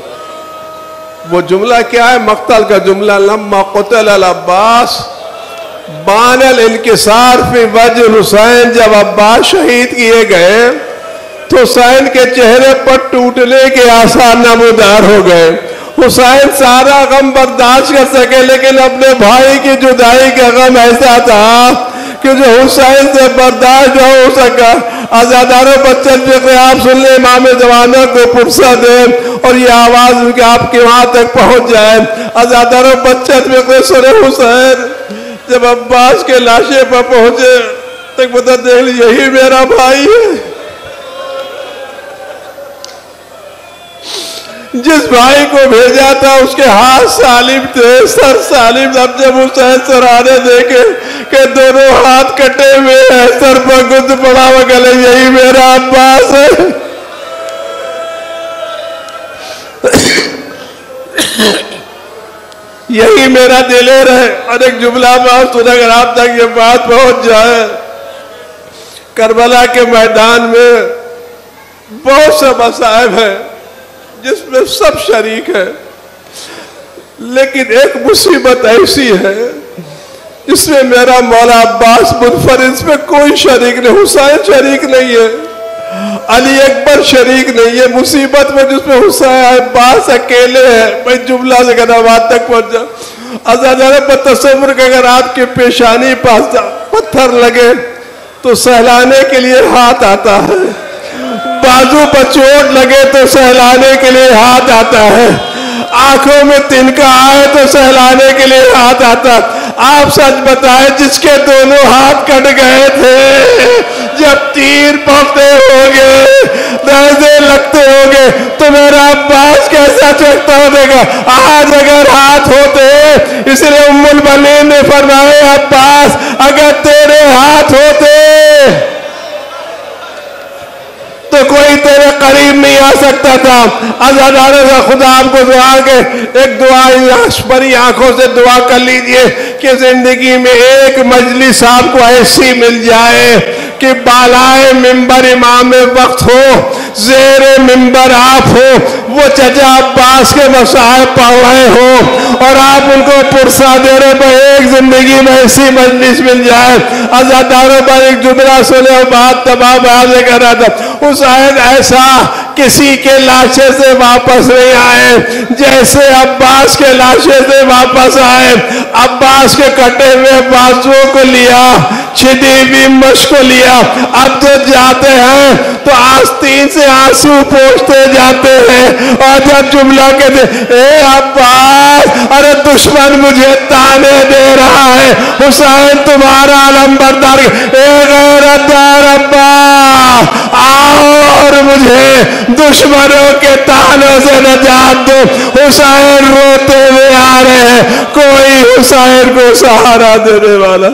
وہ جملہ کیا ہے؟ مقتل کا جملہ, لما قتل العباس بان الانکسار فی وجہ حسین. جب عباس شہید کیے گئے تو حسین کے چہرے پر ٹوٹنے کے آثار نمودار ہو گئے. حسین سارا غم برداشت کر سکے لیکن اپنے بھائی کی جدائی کا غم ایسا تھا کہ جو حسین سے برداشت نہ ہو سکا. آزاداروں بچن فقہ آپ سن لیں, امام زمانہ کو پرسہ دیں اور یہ آواز ان کے آپ کے وہاں تک پہنچ جائے. آزاداروں بچن فقہ سنے حسین جب عباس کے لاشے پر پہنچے تک پتہ دیکھ لی یہی میرا بھائی ہے. جس بھائی کو بھیجا تھا اس کے ہاتھ سالم تھے، سر سالم. اب جب حسین سرانے دیکھے کہ دونوں ہاتھ کٹے ہوئے ہیں، سر پر گد پڑا ہوا، گلے یہی میرا عباس ہے. یہی میرا دلیر ہے. اور ایک جملہ بات سن، اگر آپ تک یہ بات پہنچ جائے، کربلا کے میدان میں بہت سے مصائب ہیں جس میں سب شریک ہے، لیکن ایک مصیبت ایسی ہے جس میں میرا مولا عباس منفرد، اس میں کوئی شریک نہیں. حسین شریک نہیں ہے، علی اکبر شریک نہیں ہے مصیبت میں جس میں حسین عباس اکیلے ہیں. میں جملہ سے کہنا بات تک پہنچ جا. ازادارہ پر تصور کہ اگر آپ کے پیشانی پاس پتھر لگے تو سہلانے کے لیے ہاتھ آتا ہے، بازو پر چوٹ لگے تو سہلانے کے لیے ہاتھ آتا ہے، آنکھوں میں تنکا آئے تو سہلانے کے لیے ہاتھ آتا. آپ سچ بتائیں، جس کے دونوں ہاتھ کٹ گئے تھے، جب تیر پڑتے ہوگے، نیزے لگتے ہوگے، تو میرا عباس کیسا چکتا ہونے گا. آج اگر ہاتھ ہوتے، اس لیے ام المؤمنین نے فرمایا عباس اگر تیرے ہاتھ ہوتے تو کوئی تیرے قریب نہیں آ سکتا تھا. عزادارے سے خدا آپ کو دعا کے ایک دعا بڑی آنکھوں سے دعا کر لیجئے کہ زندگی میں ایک مجلس آپ کو ایسی مل جائے کہ بالائے ممبر امام وقت ہو، زیر ممبر آپ ہو، وہ چچا عباس کے مصائب پڑھ رہے ہو اور آپ ان کو پرسہ دے رہے پر ایک زندگی میں ایسی مجلس مل جائے. عزاداروں پر ایک جملہ سنے اور بات تباہ بازے کر رہا تھا. حسین ایسا کسی کے لاشے سے واپس نہیں آئے جیسے عباس کے لاشے سے واپس آئے. عباس کے کٹے ہوئے بازوؤں کو لیا، چھدی ہوئی مشق کو لیا. اب جو جاتے ہیں تو آستین سے آنسو پوچھتے جاتے ہیں اور جب جملہ کہتے اے عباس، ارے دشمن مجھے تانے دے رہا ہے، حسین تمہارا علم بردار، اے غیرت دار عباس اور مجھے دشمنوں کے تانوں سے نجات دو. حسین روتے ہوئے آ رہے ہیں، کوئی حسین کو سہارا دینے والا